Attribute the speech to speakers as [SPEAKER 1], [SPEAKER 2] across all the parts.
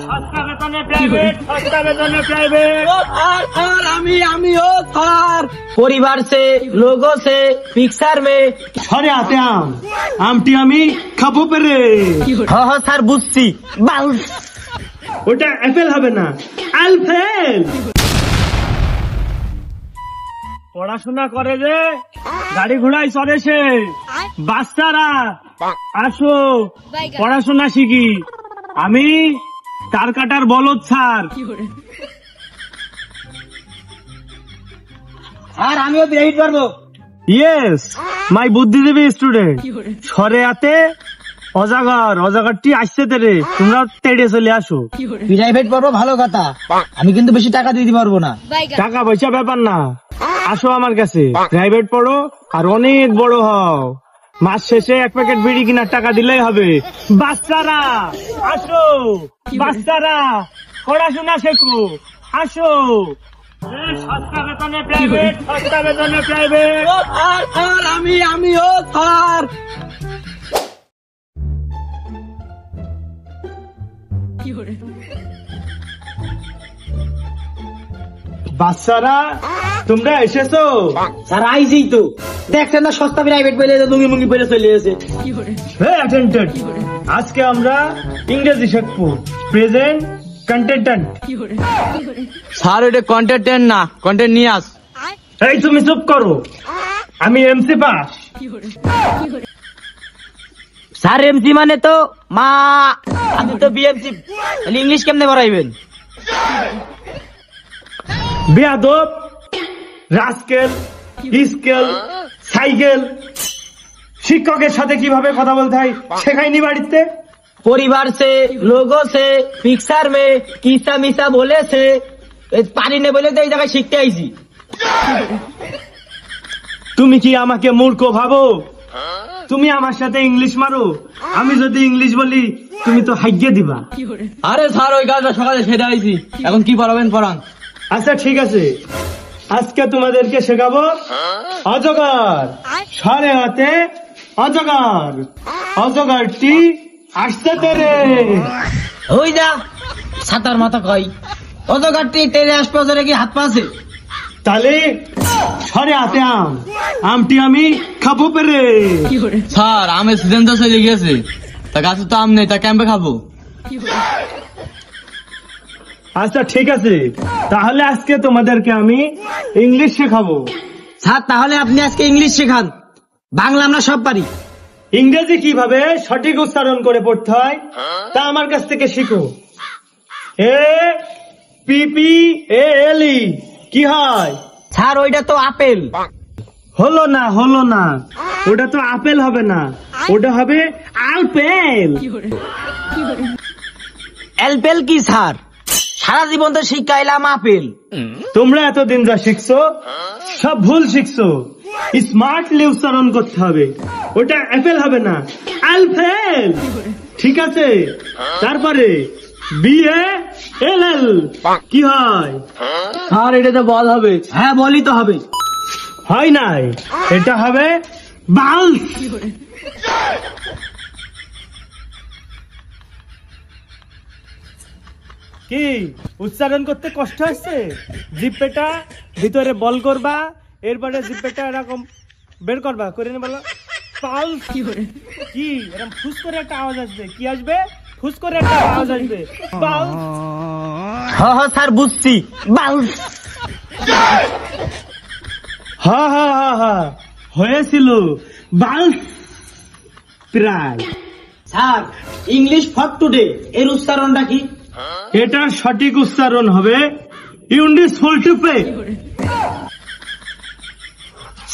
[SPEAKER 1] সস্তা বেতনে প্রাইভেট, সস্তা বেতনে প্রাইভেট।
[SPEAKER 2] और আমিও স্যার পরিবার সে লোগো সে পিকচার মে
[SPEAKER 1] সরে আতে আমটি আমি খাবো পেরে।
[SPEAKER 2] হ স্যার বুঝছি বাউন্স
[SPEAKER 1] ওটা অ্যাপেল হবে না, আলফেল। পড়াশোনা করে যে গাড়ি ঘোড়ায় চড়ে সে। বাচ্চারা আসো পড়াশোনা শিখি। আমি তার কাটার বলদ স্যার।
[SPEAKER 2] আর আমিও প্রাইভেট পারবো।
[SPEAKER 1] ইয়েস মাই বুদ্ধিজীবী স্টুডেন্ট। সরে আতে অজাগরটি আসছে তেরে, তোমরা তেড়ে চলে আসো।
[SPEAKER 2] প্রাইভেট পারবো ভালো কথা, আমি কিন্তু বেশি টাকা দিতে পারবো না।
[SPEAKER 1] টাকা পয়সা ব্যাপার না, আসো আমার কাছে প্রাইভেট পড়ো আর অনেক বড় হও। মাস শেষে এক প্যাকেট বিড়ি কিনার টাকা দিলেই হবে। বাচ্চারা আসো, বাচ্চারা পড়াশোনা শেখো, আসো। সস্তা বেতনে প্রাইভেট, সস্তা বেতনে প্রাইভেট।
[SPEAKER 2] আর আমিও স্যার।
[SPEAKER 1] বাচ্চারা তোমরা এসেছো?
[SPEAKER 2] স্যার আইছি তো, দেখছেন না সস্তা প্রাইভেট পেলে লুঙ্গি মুঙ্গি পেলে চলে এসে।
[SPEAKER 1] আজকে আমরা ইংরেজি শিখবো। Present content.
[SPEAKER 2] স্যার এটা কন্টেন্ট না, কন্টেন্ট নিয়ে আস।
[SPEAKER 1] এই তুমি চুপ করো, আমি এমসি পাস।
[SPEAKER 2] স্যার এমসি মানে তো মা, আমি তো বিএমসি। ইংলিশ কেমনে পড়াইবেন?
[SPEAKER 1] বেয়াদব, রাস্কেল, স্কেল, সাইকেল। শিক্ষকের সাথে কিভাবে কথা বলতে হয় শেখায়নি বাড়িতে?
[SPEAKER 2] পরিবার সে লোগো সে পিকচার মে কিসা মিসা বলেছে, পারি নে বলে তো এই জায়গায় শিখতে আইছি।
[SPEAKER 1] তুমি কি আমাকে মূর্খ ভাবো? তুমি আমার সাথে ইংলিশ মারো, আমি যদি ইংলিশ বলি তুমি তো হাইগে দিবা।
[SPEAKER 2] আরে স্যার ওই কাজটা সকালে সেরে আইছি, এখন কি পড়াবেন পড়ান।
[SPEAKER 1] আচ্ছা ঠিক আছে, আজকে তোমাদেরকে শেখাবো অজগর। সরে হাতে অজগর, অজগরটি আসতে তেরে।
[SPEAKER 2] ওই যা সাতার মাথা কই অজগরটি তেরে আসবে, ওজরে কি হাত পা আছে?
[SPEAKER 1] তাহলে সরে হাতে আমটি আমি খাবো পেরে।
[SPEAKER 2] স্যার আমের সিজন তো চলে গেছে, তা গাছে তো আম নেই, তা ক্যাম্পে খাবো।
[SPEAKER 1] আচ্ছা ঠিক আছে, তাহলে আজকে তোমাদেরকে আমি ইংলিশ শেখাবো।
[SPEAKER 2] স্যার তাহলে আপনি আজকে ইংলিশ শেখান, বাংলা আমরা সব পারি।
[SPEAKER 1] ইংরেজি কিভাবে সঠিক উচ্চারণ করে পড়তে হয় তা আমার কাছ থেকে শিখো। APPALE কি হয়?
[SPEAKER 2] স্যার ওইটা তো আপেল।
[SPEAKER 1] হলো না, ওটা তো আপেল হবে না, ওটা হবে আলপেল।
[SPEAKER 2] এলপেল কি স্যার? সারা জীবন তো শিখাইলাম আপেল।
[SPEAKER 1] তোমরা এতদিন যা শিখছো সব ভুল শিখছো। স্মার্টলি উচ্চারণ করতে হবে, ওটা অ্যাপেল হবে না, আলফেল। ঠিক আছে, তারপরে BALL কি হয়?
[SPEAKER 2] স্যার এটা তো বল হবে। হ্যাঁ বলই তো হবে।
[SPEAKER 1] হয় নাই, এটা হবে বাউন্স। কি উচ্চারণ করতে কষ্ট হচ্ছে? জিপেটা ভিতরে বল করবা, এরপরে জিপেটা এরকম বের করবা, করে নে বলো পালস। কি এরকম ফুস করে একটা আওয়াজ আসবে? কি আসবে? ফুস করে একটা আওয়াজ আসবে, পালস।
[SPEAKER 2] হ্যাঁ স্যার বুঝছি, বাউন্স।
[SPEAKER 1] হ্যাঁ হয়েছিল বাউন্স প্রায়।
[SPEAKER 2] স্যার ইংলিশ ফর টুডে এর উচ্চারণটা কি?
[SPEAKER 1] এটার সঠিক উচ্চারণ হবে ইউনিসফুল টু পে।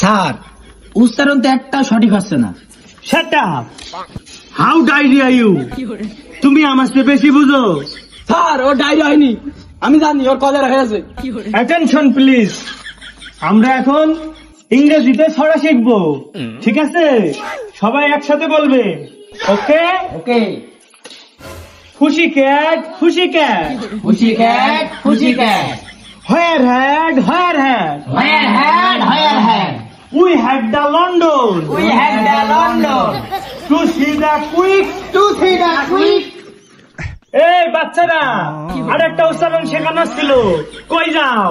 [SPEAKER 2] স্যার উচ্চারণ তো একটা সঠিক হচ্ছে না।
[SPEAKER 1] Shut up, how diarrhoea you. তুমি আমার চেয়ে বেশি বুঝো।
[SPEAKER 2] স্যার ও ডায়রিয়া হয়নি, আমি জানি ওর কলেরা হয়েছে।
[SPEAKER 1] অ্যাটেনশন প্লিজ, আমরা এখন ইংরেজিতে ছড়া শিখবো। ঠিক আছে, সবাই একসাথে বলবে। ওকে
[SPEAKER 2] ওকে।
[SPEAKER 1] খুশি ক্যাট, খুশি ক্যাট,
[SPEAKER 2] খুশি ক্যাট, খুশি cat.
[SPEAKER 1] Where had, where had,
[SPEAKER 2] Where had, where had?
[SPEAKER 1] We had the London,
[SPEAKER 2] We had the London.
[SPEAKER 1] To see the quick,
[SPEAKER 2] To see the quick.
[SPEAKER 1] এই বাচ্চারা, আরেকটা উচ্চারণ শেখানো ছিল, কই যাও?